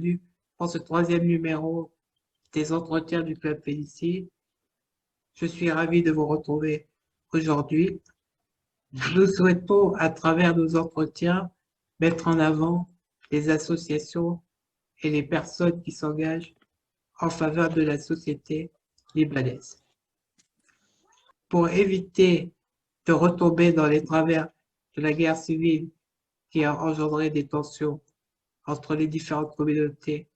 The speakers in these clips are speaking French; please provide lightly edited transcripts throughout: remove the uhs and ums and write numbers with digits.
bienvenue pour ce troisième numéro des entretiens du Club Félicie. Je suis ravi de vous retrouver aujourd'hui. Nous souhaitons, à travers nos entretiens, mettre en avant les associations et les personnes qui s'engagent en faveur de la société libanaise. Pour éviter de retomber dans les travers de la guerre civile qui a engendré des tensions entre les différentes communautés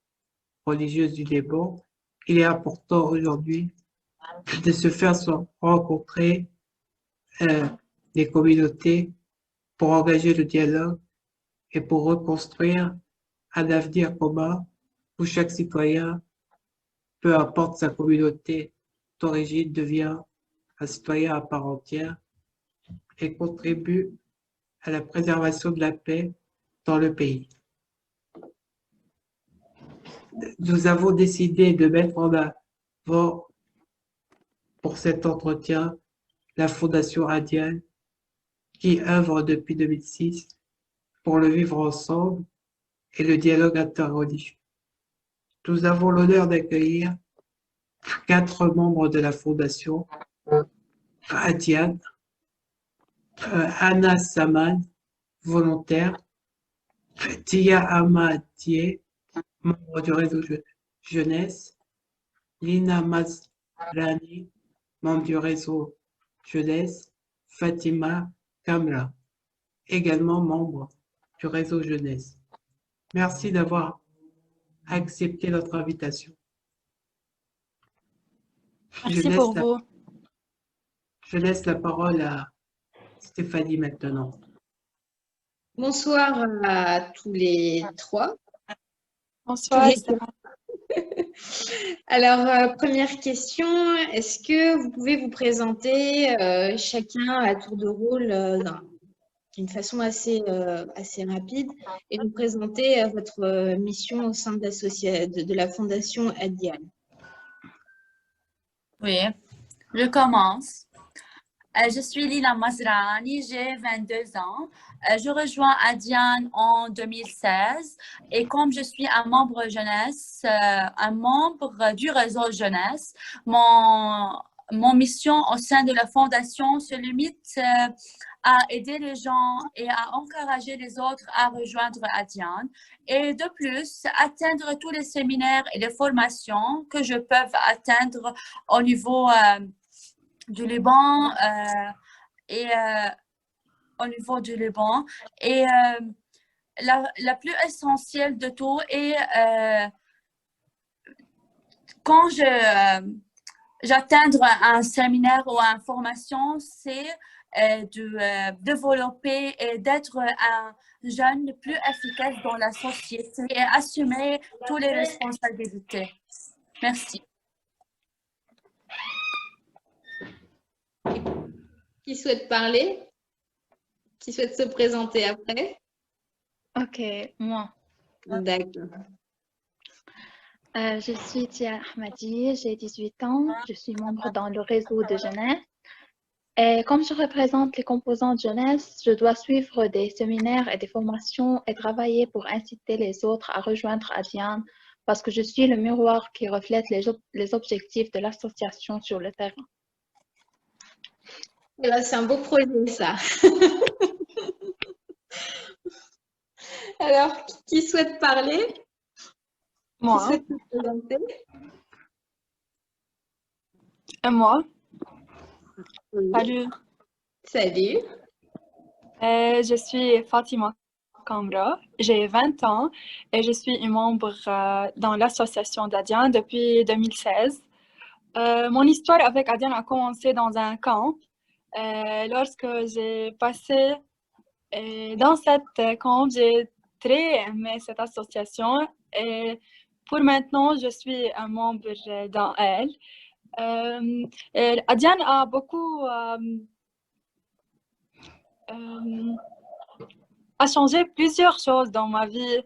religieuses du Liban, il est important aujourd'hui de se faire rencontrer les communautés pour engager le dialogue et pour reconstruire un avenir commun où chaque citoyen, peu importe sa communauté d'origine, devient un citoyen à part entière et contribue à la préservation de la paix dans le pays. Nous avons décidé de mettre en avant pour cet entretien la Fondation Adiane qui œuvre depuis 2006 pour le vivre ensemble et le dialogue interreligieux. Nous avons l'honneur d'accueillir 4 membres de la Fondation Adiane, Anna Saman, volontaire, Tia Amadier, membre du réseau jeunesse, Lina Mazlani, membre du réseau jeunesse, Fatima Kamla, également membre du réseau jeunesse. Merci d'avoir accepté notre invitation. Merci pour vous. Je laisse la parole à Stéphanie maintenant. Bonsoir à tous les 3. Bonsoir. Alors, première question, est-ce que vous pouvez vous présenter chacun à tour de rôle d'une façon assez rapide et nous présenter votre mission au sein de la Fondation Adiane? Oui, je commence. Je suis Lina Mazrani, j'ai 22 ans. Je rejoins Adiane en 2016 et comme je suis un membre jeunesse, un membre du réseau jeunesse, mon mission au sein de la fondation se limite à aider les gens et à encourager les autres à rejoindre Adiane et de plus atteindre tous les séminaires et les formations que je peux atteindre au niveau du Liban et au niveau du Liban. Et la plus essentielle de tout est quand j'atteindre un séminaire ou une formation, c'est de développer et d'être un jeune plus efficace dans la société et assumer toutes les responsabilités. Merci. Qui souhaite parler? Qui souhaite se présenter après? Ok, moi. D'accord. Je suis Tia Ahmadi, j'ai 18 ans, je suis membre dans le réseau de jeunesse. Et comme je représente les composants de jeunesse, je dois suivre des séminaires et des formations et travailler pour inciter les autres à rejoindre Adiane parce que je suis le miroir qui reflète les objectifs de l'association sur le terrain. C'est un beau projet, ça. Alors, qui souhaite parler? Moi. Qui souhaite se présenter? Et moi. Oui. Salut. Salut. Je suis Fatima Kamra, j'ai 20 ans et je suis une membre dans l'association d'Adiane depuis 2016. Mon histoire avec Adiane a commencé dans un camp. Lorsque j'ai passé dans cette camp, j'ai très aimé cette association et pour maintenant, je suis un membre dans elle. Adiane a beaucoup a changé plusieurs choses dans ma vie.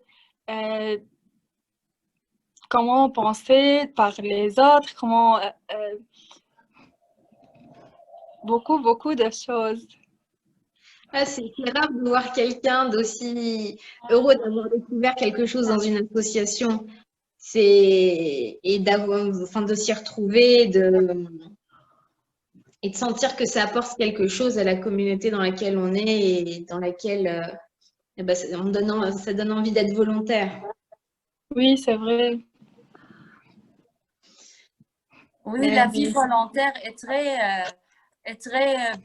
Comment penser par les autres, comment beaucoup de choses. Ah, c'est rare de voir quelqu'un d'aussi heureux d'avoir découvert quelque chose dans une association. Et d'avoir, enfin, de s'y retrouver, et de sentir que ça apporte quelque chose à la communauté dans laquelle on est et dans laquelle eh ben, ça donne envie d'être volontaire. Oui, c'est vrai. Oui, la vie volontaire est très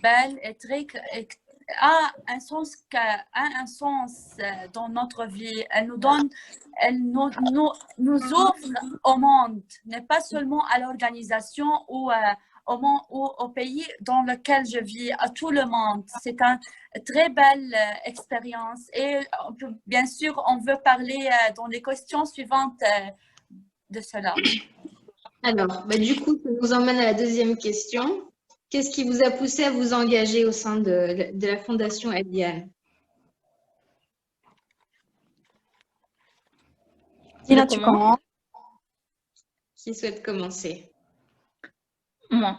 belle, a un sens dans notre vie. Elle nous ouvre au monde, n'est pas seulement à l'organisation ou au pays dans lequel je vis, à tout le monde. C'est une très belle expérience. Et bien sûr, on veut parler dans les questions suivantes de cela. Alors, bah, du coup, ça nous emmène à la deuxième question. Qu'est-ce qui vous a poussé à vous engager au sein de la Fondation Adiane? Tina, tu commences? Qui souhaite commencer? Moi.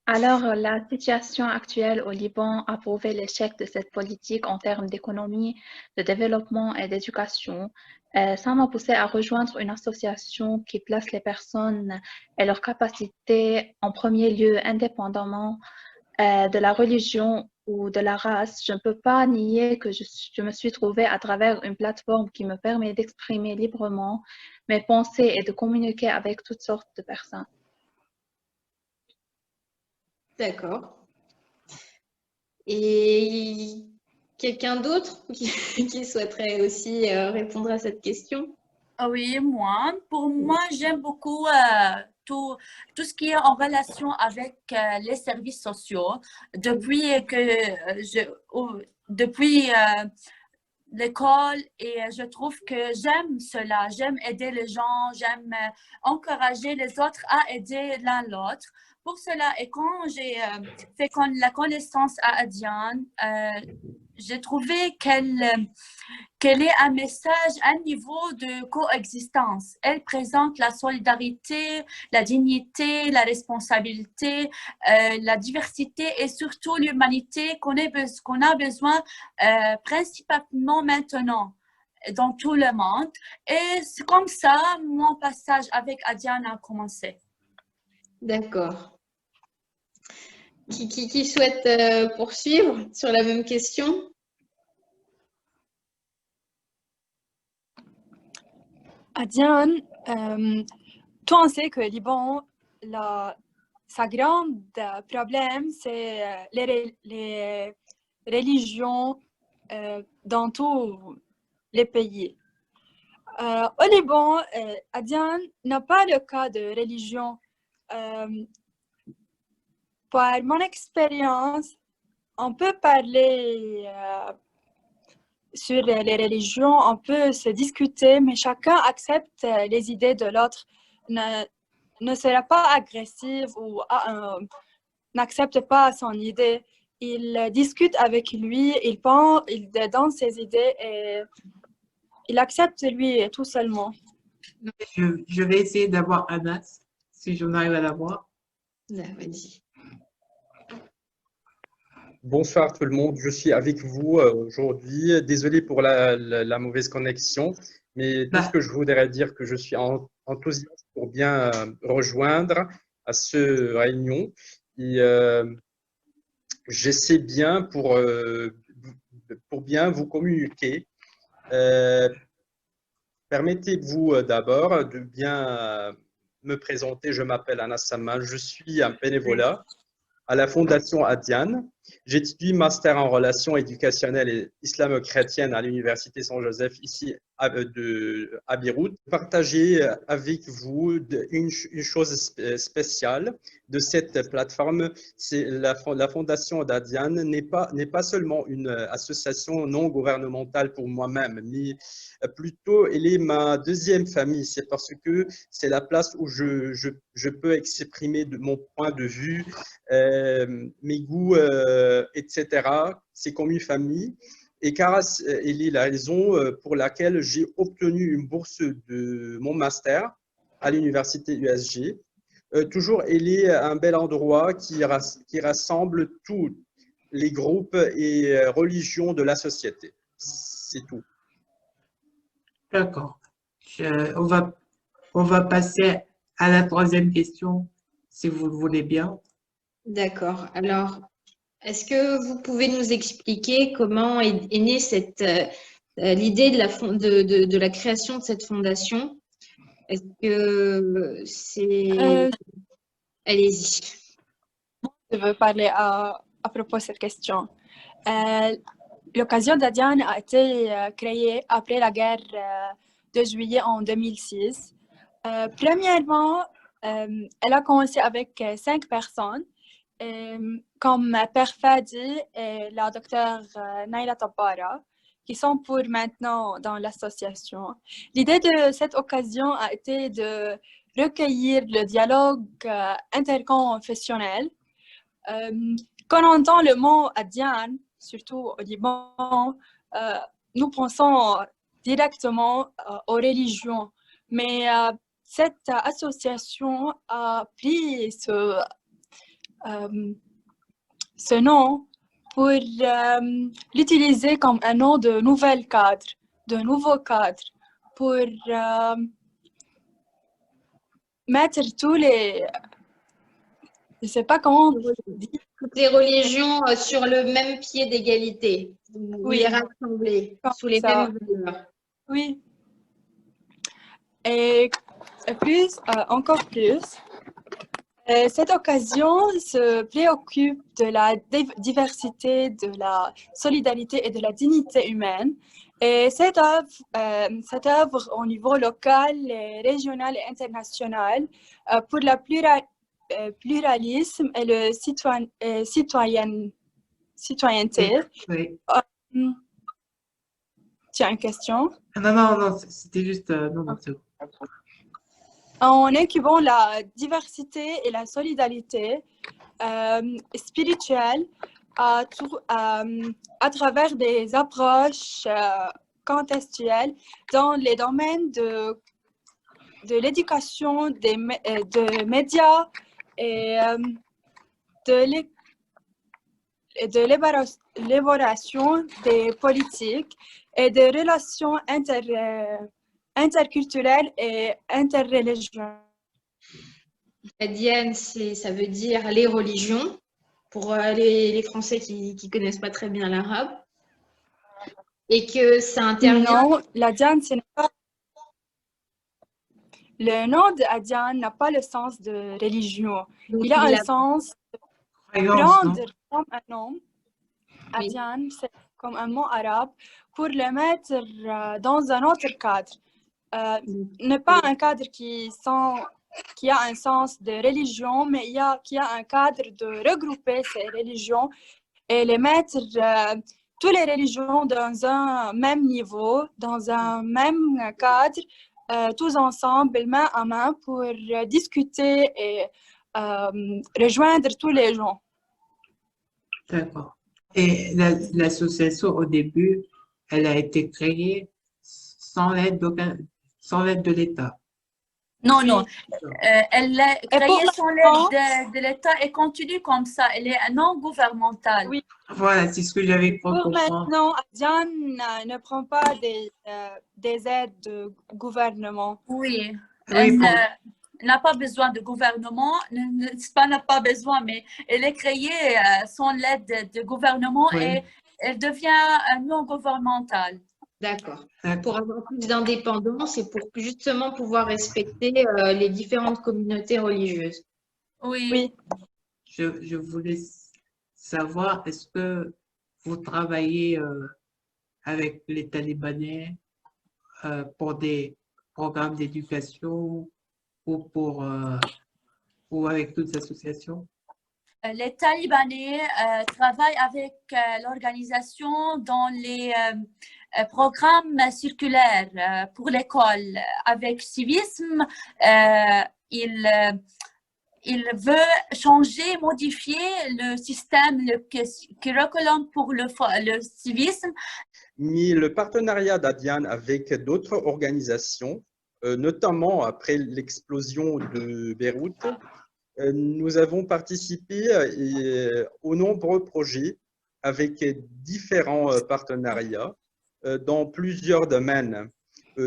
Alors, la situation actuelle au Liban a prouvé l'échec de cette politique en termes d'économie, de développement et d'éducation. Ça m'a poussé à rejoindre une association qui place les personnes et leurs capacités en premier lieu, indépendamment de la religion ou de la race. Je ne peux pas nier que je me suis trouvée à travers une plateforme qui me permet d'exprimer librement mes pensées et de communiquer avec toutes sortes de personnes. D'accord. Et quelqu'un d'autre qui souhaiterait aussi répondre à cette question? Oui, pour moi, j'aime beaucoup tout ce qui est en relation avec les services sociaux. Depuis l'école, et je trouve que j'aime cela. J'aime aider les gens, j'aime encourager les autres à aider l'un l'autre. Pour cela, et quand j'ai fait la connaissance à Adiane, j'ai trouvé qu'elle est un message, un niveau de coexistence. Elle présente la solidarité, la dignité, la responsabilité, la diversité et surtout l'humanité qu'on a besoin principalement maintenant dans tout le monde. Et c'est comme ça, mon passage avec Adiane a commencé. D'accord. Qui souhaite poursuivre sur la même question? Adiane, toi, on sait que le Liban, sa grande problème, c'est les religions dans tous les pays. Au Liban, Adiane n'a pas le cas de religion. Par mon expérience, on peut parler sur les religions, on peut se discuter, mais chacun accepte les idées de l'autre, ne sera pas agressif ou n'accepte pas son idée. Il discute avec lui, il donne ses idées et il accepte lui tout seulement. Je vais essayer d'avoir Anas, si j'en arrive à l'avoir. Vas-y. Bonsoir tout le monde, je suis avec vous aujourd'hui. Désolé pour la mauvaise connexion, mais tout ce que je voudrais dire que je suis enthousiaste pour bien rejoindre à ce réunion. Et j'essaie bien pour bien vous communiquer. Permettez-vous d'abord de bien me présenter. Je m'appelle Anas Samman, je suis un bénévolat à la Fondation Adiane. J'étudie master en relations éducationnelles et islamo-chrétiennes à l'Université Saint-Joseph, ici à Beyrouth. Partager avec vous une chose spéciale de cette plateforme, c'est la Fondation d'Adiane n'est pas seulement une association non gouvernementale pour moi-même, mais plutôt elle est ma deuxième famille. C'est parce que c'est la place où je peux exprimer mon point de vue, mes goûts, etc. C'est comme une famille. Et car elle est la raison pour laquelle j'ai obtenu une bourse de mon master à l'université USG. Toujours, elle est un bel endroit qui rassemble les groupes et religions de la société. C'est tout. D'accord. On va passer à la troisième question, si vous le voulez bien. D'accord. Alors, est-ce que vous pouvez nous expliquer comment est née l'idée de la création de cette fondation? Est-ce que c'est... Allez-y. Je veux parler à propos de cette question. L'occasion d'Adiane a été créée après la guerre de juillet en 2006. Premièrement, elle a commencé avec 5 personnes, comme Père Fadi et la docteure Naila Tabbara, qui sont pour maintenant dans l'association. L'idée de cette occasion a été de recueillir le dialogue interconfessionnel. Quand on entend le mot Adiane, surtout au Liban, nous pensons directement aux religions. Mais cette association a pris ce nom pour l'utiliser comme un nom de nouveau cadre, pour mettre tous les... Je ne sais pas comment dire. Toutes les religions sur le même pied d'égalité. Vous les rassemblez sous les mêmes valeurs. Oui. Et plus, encore plus, cette occasion se préoccupe de la diversité, de la solidarité et de la dignité humaine. Et cette œuvre au niveau local, régional et international pour le pluralisme et le citoyenneté. Oui. Tu as une question? Non, c'était juste... non, c'est bon. En incubant la diversité et la solidarité spirituelle à travers des approches contextuelles dans les domaines de l'éducation, des médias et de l'élaboration des politiques et des relations interculturelles et interreligieuses. Diane, ça veut dire les religions, pour les Français qui ne connaissent pas très bien l'arabe. Et que ça intervient... Non, la Diane, ce n'est pas... Le nom de Adiane n'a pas le sens de religion. Donc, il a un sens de prendre comme un nom. Adiane, c'est comme un mot arabe, pour le mettre dans un autre cadre. Ne pas un cadre qui a un sens de religion, mais qui a un cadre de regrouper ces religions et les mettre toutes les religions dans un même niveau, dans un même cadre, tous ensemble, main à main, pour discuter et rejoindre tous les gens. D'accord. Et l'association, au début, elle a été créée sans l'aide de l'État. Non. Elle est créée sans l'aide de l'État et continue comme ça. Elle est non gouvernementale. Oui. Voilà, c'est ce que j'avais compris. Pour maintenant, Adiane ne prend pas des aides de gouvernement. Oui. Elle n'a pas besoin de gouvernement, n'a pas besoin, mais elle est créée sans l'aide de gouvernement et elle devient non gouvernementale. D'accord. Pour avoir plus d'indépendance et pour justement pouvoir respecter les différentes communautés religieuses. Oui. Je voulais savoir, est-ce que vous travaillez avec les Talibanais pour des programmes d'éducation ou avec toutes les associations? Les Talibanais travaillent avec l'organisation dans les programmes circulaires pour l'école. Avec civisme, il veut changer, modifier le système, le curriculum pour le civisme. Mais le partenariat d'Adiane avec d'autres organisations, notamment après l'explosion de Beyrouth, nous avons participé aux nombreux projets avec différents partenariats dans plusieurs domaines,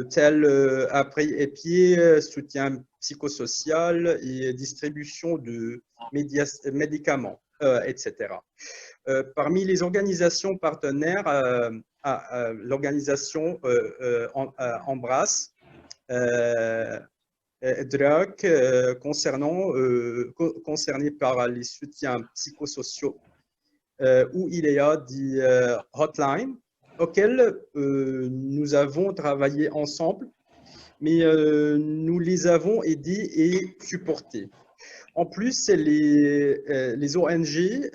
tels appui et pied, soutien psychosocial et distribution de médicaments, etc. Parmi les organisations partenaires, l'organisation Embrace, DRAC, concerné par les soutiens psychosociaux, où il y a des hotlines auxquelles nous avons travaillé ensemble, mais nous les avons aidés et supportés. En plus, les ONG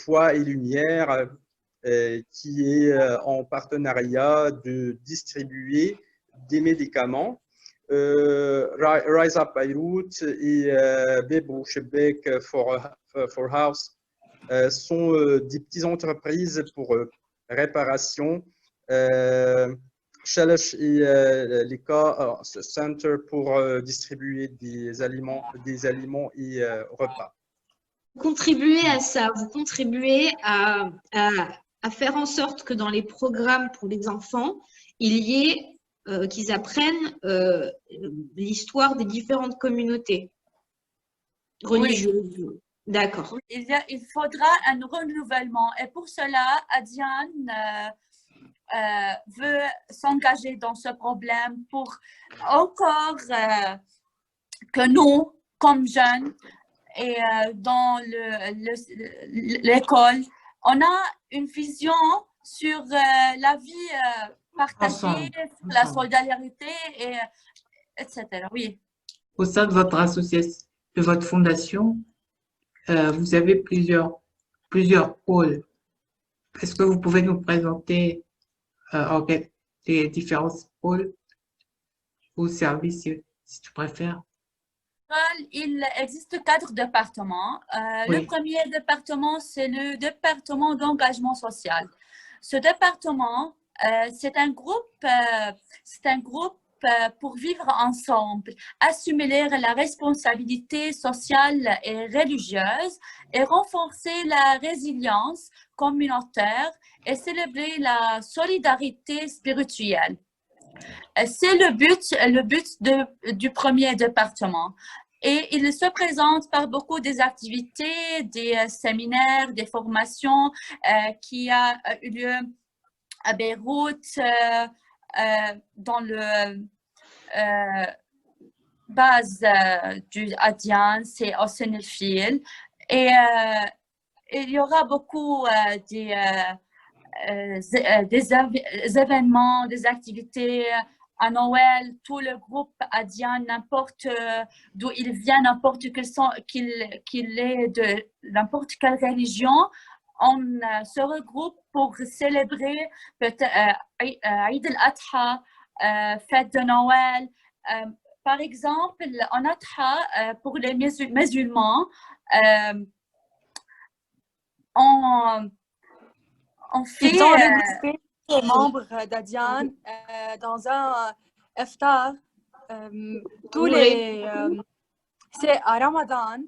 Foi et Lumière, qui est en partenariat de distribuer des médicaments, Rise Up Beirut et Bebo Shebek for House sont des petites entreprises pour réparation. Shalash et l'ICA Center pour distribuer des aliments et repas. Vous contribuez à ça, vous contribuez à faire en sorte que dans les programmes pour les enfants, il y ait, qu'ils apprennent l'histoire des différentes communautés religieuses. Oui. D'accord. Il faudra un renouvellement et pour cela, Adiane veut s'engager dans ce problème pour encore que nous, comme jeunes et dans l'école, on a une vision sur la vie partagée, la solidarité, etc. Oui. Au sein de votre association, de votre fondation, vous avez plusieurs pôles. Est-ce que vous pouvez nous présenter les différents pôles ou services, si tu préfères? Il existe 4 départements. Oui. Le premier département, c'est le département d'engagement social. Ce département, c'est un groupe pour vivre ensemble, assumer la responsabilité sociale et religieuse et renforcer la résilience communautaire et célébrer la solidarité spirituelle. C'est le but du premier département. Et il se présente par beaucoup des activités, des séminaires, des formations qui a eu lieu à Beyrouth, dans le base du Adiane, c'est au Sénéfil. Et il y aura beaucoup des événements, des activités à Noël. Tout le groupe Adiane, n'importe d'où il vient, n'importe qu'il est de n'importe quelle religion, on se regroupe pour célébrer Eid al-Adha, fête de Noël. Par exemple, en Adha, pour les musulmans, on fait… Ils ont regroupé les membres d'Adiane dans un iftar. C'est à Ramadan.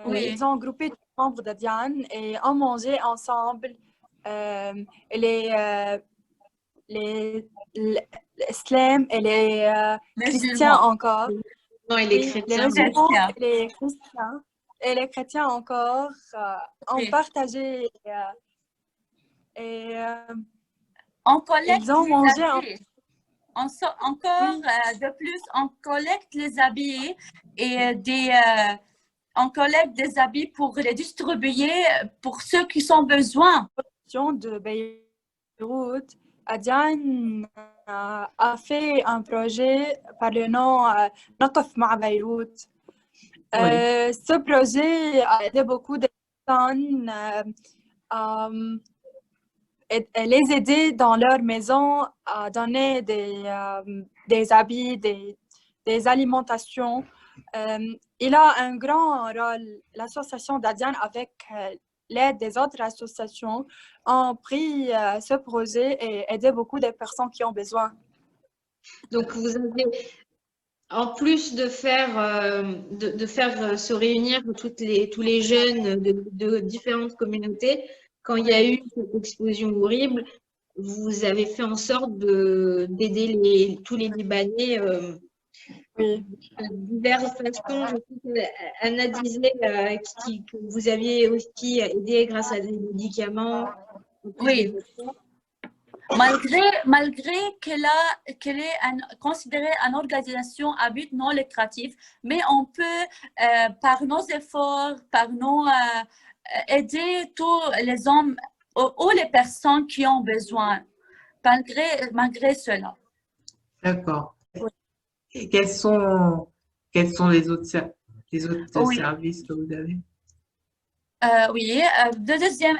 Oui. Ils ont groupé tous les membres d'Adiane et ont mangé ensemble les Islam et les chrétiens encore. Non, et les chrétiens. Les musulmans et les chrétiens. Et les chrétiens encore ont partagé on collecte ils ont mangé encore de plus, on collecte les habits et on collecte des habits pour les distribuer pour ceux qui ont besoin. De Beyrouth, Adiane a fait un projet par le nom Naqaf Ma Beyrouth. Ce projet a aidé beaucoup de personnes les aider dans leur maison à donner des habits, des alimentations. Il a un grand rôle. L'association d'Adiane, avec l'aide des autres associations, ont pris ce projet et aidé beaucoup de personnes qui ont besoin. Donc, vous avez, en plus de faire se réunir tous les jeunes de différentes communautés, quand il y a eu cette explosion horrible, vous avez fait en sorte d'aider tous les Libanais Oui, de diverses façons. Je sais qu'Anna disait que vous aviez aussi aidé grâce à des médicaments. En plus Oui. des vaccins. Malgré qu'elle est considérée une organisation à but non lucratif, mais on peut, par nos efforts, aider tous les hommes ou les personnes qui ont besoin, malgré cela. D'accord. Oui. Et quels sont les autres Oui. services que vous avez? Oui, le deuxième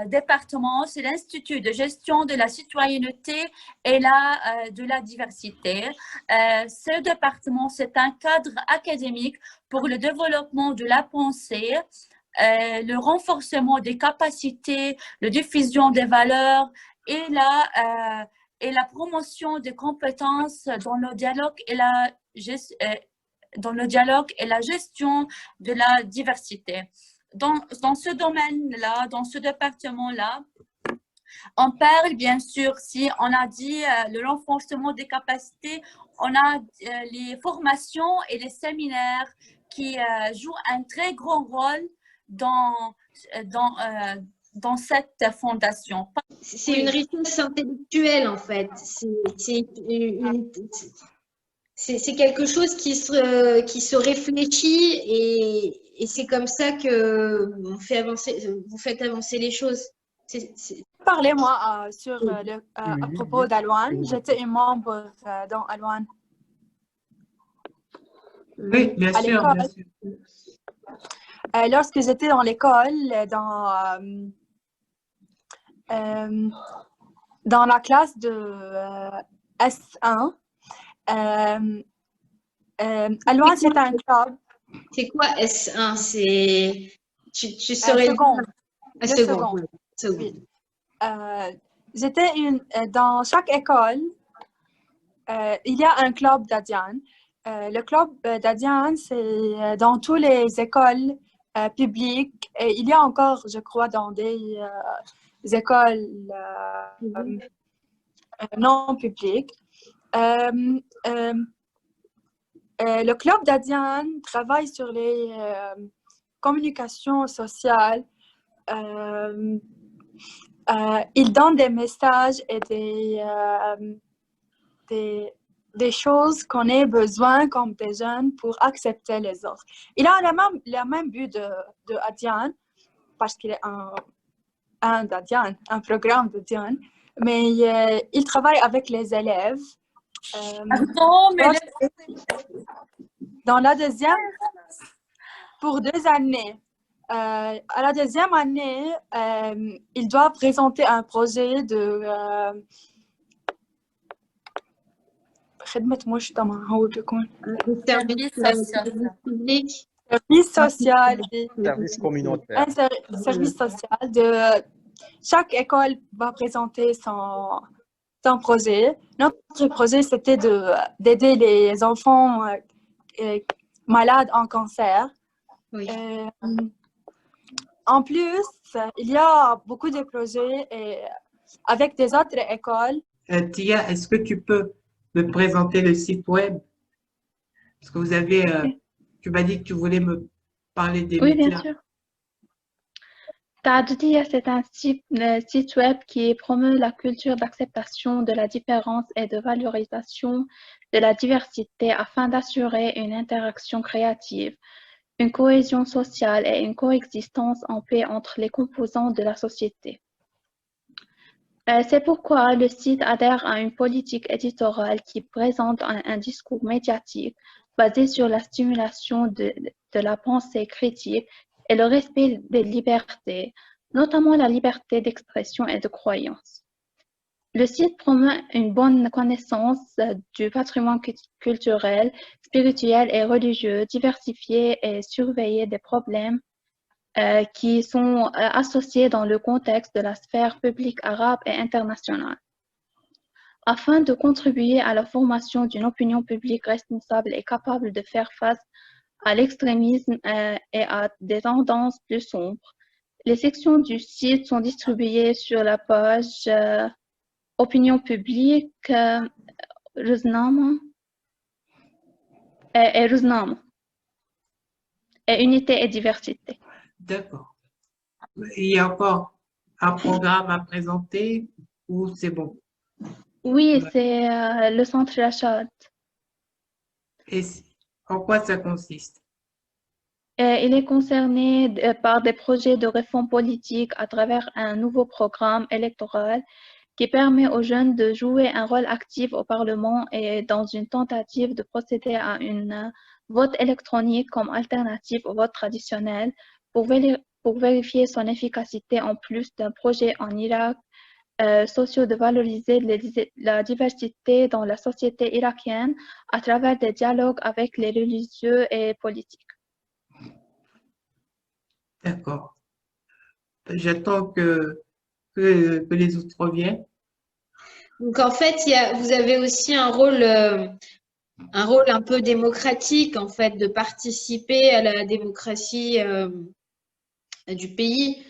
département, c'est l'Institut de gestion de la citoyenneté et de la diversité. Ce département, c'est un cadre académique pour le développement de la pensée, le renforcement des capacités, la diffusion des valeurs et la promotion des compétences dans le dialogue et la gestion de la diversité. Dans ce domaine-là, dans ce département-là, on parle bien sûr, si on a dit le renforcement des capacités, on a les formations et les séminaires qui jouent un très grand rôle dans cette fondation. C'est une richesse intellectuelle, en fait. C'est quelque chose qui se réfléchit et c'est comme ça que vous faites avancer les choses. Parlez-moi à propos d'Alouane. J'étais une membre dans Alouane. Oui, bien À sûr, l'école. bien sûr. Lorsque j'étais dans l'école, dans la classe de S1, Alouane, c'est un club. C'est quoi S1? Tu saurais Seconde. Un Deux second. secondes. Oui. J'étais dans chaque école, il y a un club d'Adiane. Le club d'Adiane, c'est dans toutes les écoles publiques. Et il y a encore, je crois, dans des écoles non publiques. Le club d'Adiane travaille sur les communications sociales. Il donne des messages et des choses qu'on ait besoin comme des jeunes pour accepter les autres. Il a le même but de Adiane, parce qu'il est un d'Adiane, un programme d'Adiane, mais il travaille avec les élèves. Dans la deuxième, pour 2 années, à la deuxième année, il doit présenter un projet de service social, Service communautaire. un service social de chaque école va présenter son projet. Notre projet, c'était d'aider les enfants malades en cancer. Oui. En plus, il y a beaucoup de projets avec des autres écoles. Tia, est-ce que tu peux me présenter le site web? Parce que tu m'as dit que tu voulais me parler des Oui, médias. bien sûr. Taadudia, c'est un site web qui promeut la culture d'acceptation de la différence et de valorisation de la diversité afin d'assurer une interaction créative, une cohésion sociale et une coexistence en paix entre les composants de la société. C'est pourquoi le site adhère à une politique éditoriale qui présente un discours médiatique basé sur la stimulation de la pensée critique et le respect des libertés, notamment la liberté d'expression et de croyance. Le site promeut une bonne connaissance du patrimoine culturel, spirituel et religieux, diversifié et surveiller des problèmes qui sont associés dans le contexte de la sphère publique arabe et internationale. Afin de contribuer à la formation d'une opinion publique responsable et capable de faire face à l'extrémisme et à des tendances plus sombres, Les sections du site sont distribuées sur la page Opinion publique, روزنامة روزنامة et unité et diversité. D'accord. Il y a encore un programme à présenter ou c'est bon? Oui, c'est le centre Rachad. Et en quoi ça consiste? Il est concerné par des projets de réforme politique à travers un nouveau programme électoral qui permet aux jeunes de jouer un rôle actif au Parlement et dans une tentative de procéder à un vote électronique comme alternative au vote traditionnel pour vérifier son efficacité en plus d'un projet en Irak socio de valoriser la diversité dans la société irakienne à travers des dialogues avec les religieux et politiques. D'accord. J'attends que les autres reviennent. Donc en fait, vous avez aussi un rôle un peu démocratique, en fait, de participer à la démocratie du pays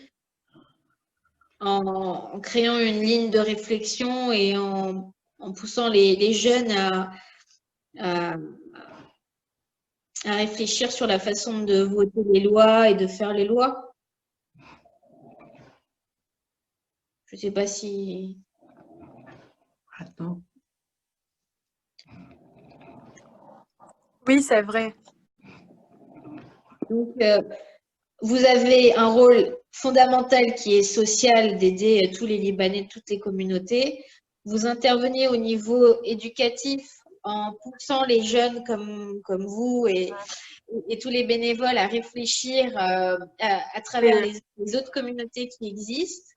en créant une ligne de réflexion et en poussant les jeunes à réfléchir sur la façon de voter les lois et de faire les lois. Je ne sais pas si... Attends. Oui, c'est vrai. Donc, vous avez un rôle fondamental qui est social, d'aider tous les Libanais, toutes les communautés. Vous intervenez au niveau éducatif en poussant les jeunes comme vous et tous les bénévoles à réfléchir à travers les autres communautés qui existent.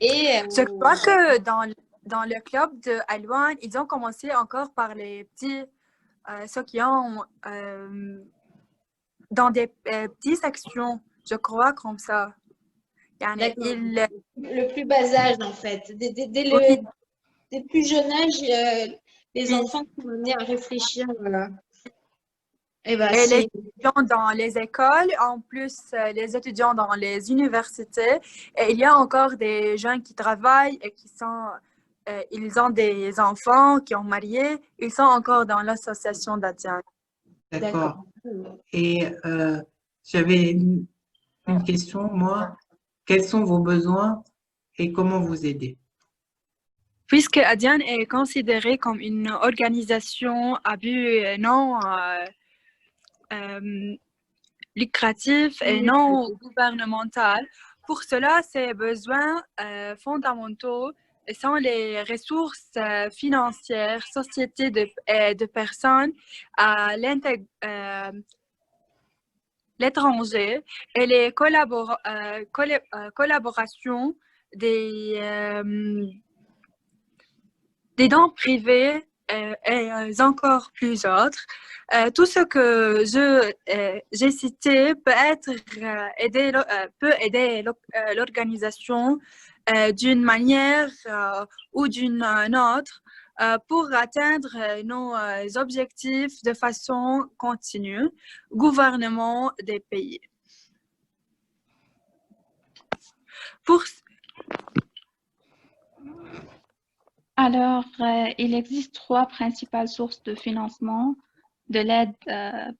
Et, Je crois que dans le club de Alouane, ils ont commencé encore par les petits, ceux qui ont dans des petites sections, je crois, comme ça. Le plus bas âge, en fait. Dès le plus jeune âge, les enfants sont amenés à réfléchir. Et les étudiants dans les écoles, en plus les étudiants dans les universités. Et il y a encore des gens qui travaillent et ils ont des enfants qui ont marié. Ils sont encore dans l'association d'Adiane. D'accord. Et j'avais une question, moi. Quels sont vos besoins et comment vous aider? Puisque Adiane est considérée comme une organisation à but non lucratif et non gouvernemental, pour cela, ces besoins fondamentaux sont les ressources financières, sociétés de personnes à l'étranger et les collaborations des dons privés et encore plus autres. Tout ce que j'ai cité peut aider l'organisation d'une manière ou d'une autre pour atteindre nos objectifs de façon continue, gouvernement des pays. Alors, il existe 3 principales sources de financement de l'aide.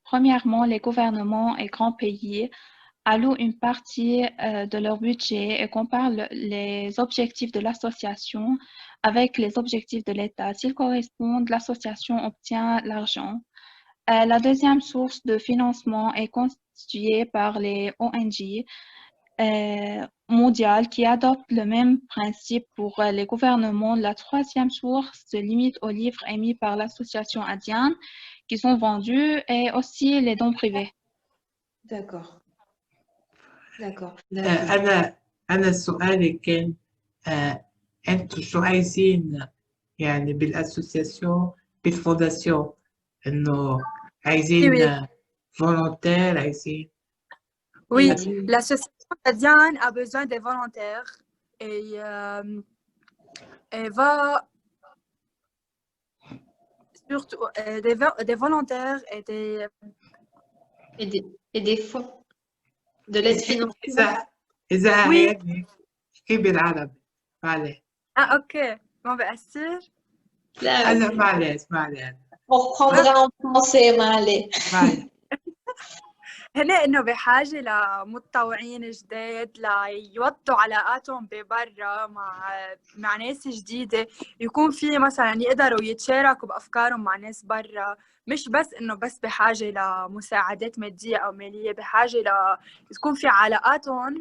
Premièrement, les gouvernements et grands pays allouent une partie de leur budget et comparent les objectifs de l'association avec les objectifs de l'État. S'ils correspondent, l'association obtient l'argent. La deuxième source de financement est constituée par les ONG mondiales qui adoptent le même principe pour les gouvernements. La troisième source se limite aux livres émis par l'association Adiane qui sont vendus et aussi les dons privés. D'accord. D'accord. أنا سؤالي كان أنتوا شو عايزين يعني بالأسوسياسيون بالفونداسيون إنه عايزين volontaires عايزين Oui, l'association Adiane a besoin des volontaires et elle va surtout des volontaires et des fonds. de l'aide financière. إذا Oui. أعيادني احكي بالعربي معلش اوكي ما بأثر. Là, هلا معلش معلش on reprendra en français, Malé. معلش هن انه بحاجه لمتطوعين جداد ليوطوا علاقاتهم ببرا مع ناس جديده، يكون في مثلا يقدروا يتشاركوا بافكارهم مع ناس برا، مش بس انه بس بحاجه لمساعدات ماديه او ماليه، بحاجه تكون في علاقاتهم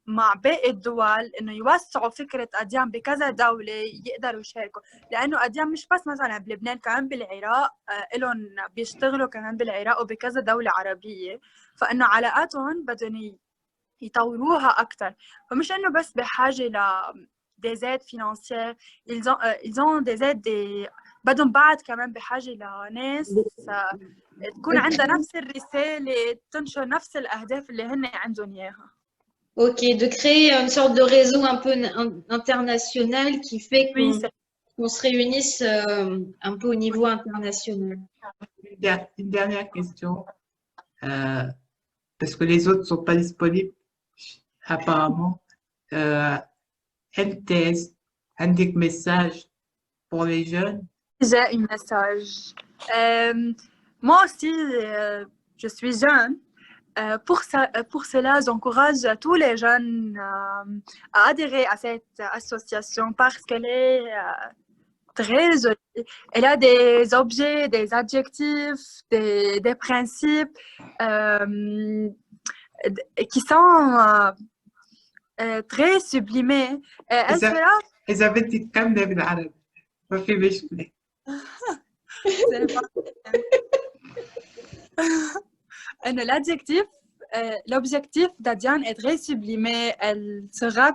مع باقي الدول، انه يوسعوا فكره اديان بكذا دوله يقدروا يشاركوا، لانه اديان مش بس مثلا بلبنان، كمان بالعراق لهم بيشتغلوا كمان بالعراق وبكذا دوله عربيه، فانه علاقاتهم بدهم يطوروها اكثر، فمش انه بس بحاجه ل des aides financières, ils ont des aides بدهم بعد كمان بحاجه لناس تكون عندها نفس الرساله، تنشر نفس الاهداف اللي هن عندهم اياها. Ok, de créer une sorte de réseau un peu international qui fait qu'on se réunisse un peu au niveau international. Une dernière question, parce que les autres ne sont pas disponibles apparemment. MTS, un des messages pour les jeunes. J'ai un message. Moi aussi, je suis jeune. Pour cela, j'encourage tous les jeunes à adhérer à cette association parce qu'elle est très jolie. Elle a des objets, des adjectifs, des principes qui sont très sublimés. Elle sera... إذا بدك تكملي بالعربي ما في مشكلة. L'objectif d'Adiane est très sublimé. Elle sera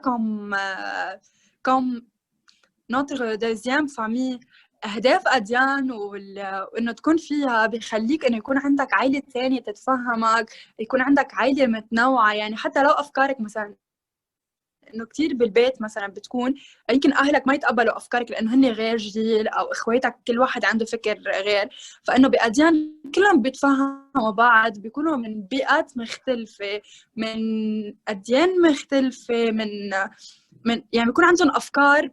comme notre deuxième famille. أهداف أديان وإنه تكون فيها بيخليك إنه يكون عندك عائلة ثانية تتفهمك، يكون عندك عائلة متنوعة، يعني حتى لو أفكارك مثلا إنه كتير بالبيت مثلا بتكون يمكن أهلك ما يتقبلوا أفكارك لأنه هن غير جيل، أو إخواتك كل واحد عنده فكر غير، فإنه بأديان كلهم بيتفهموا بعض، بيكونوا من بيئات مختلفة، من أديان مختلفة، من يعني بيكون عندهم أفكار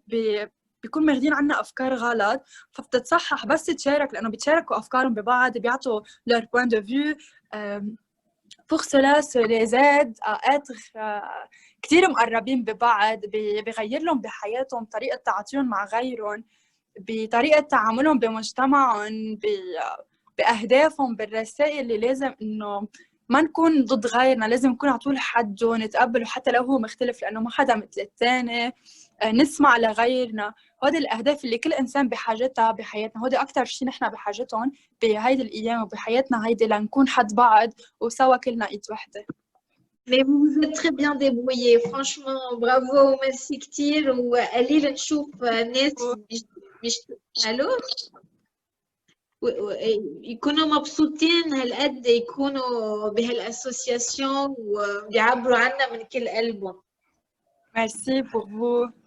بيكون ماخدين عنا أفكار غلط، فبتتصحح بس تشارك، لأنه بيتشاركوا أفكارهم ببعض، بيعطوا leur point de vue. Pour cela, ça les aide à être كتير مقربين ببعض، بيغير لهم بحياتهم، طريقة تعاطيهم مع غيرهم، بطريقة تعاملهم بمجتمعهم، بأهدافهم، بالرسائل اللي لازم إنه ما نكون ضد غيرنا، لازم نكون على طول حده، نتقبله حتى لو هو مختلف لأنه ما حدا مثل الثاني، نسمع لغيرنا. هودي الأهداف اللي كل إنسان بحاجتها بحياتنا، هودي أكتر شيء نحن بحاجتهم بهيدي الأيام وبحياتنا هيدي، لنكون حد بعض وسوا كلنا إيد وحدة. Mais vous vous êtes très bien débrouillés, franchement, bravo, merci كتير. وقليل نشوف ناس ألو يكونوا مبسوطين هالقد، يكونوا بهالأسوسياسيون وبيعبروا عنا من كل قلبهم. Merci pour vous.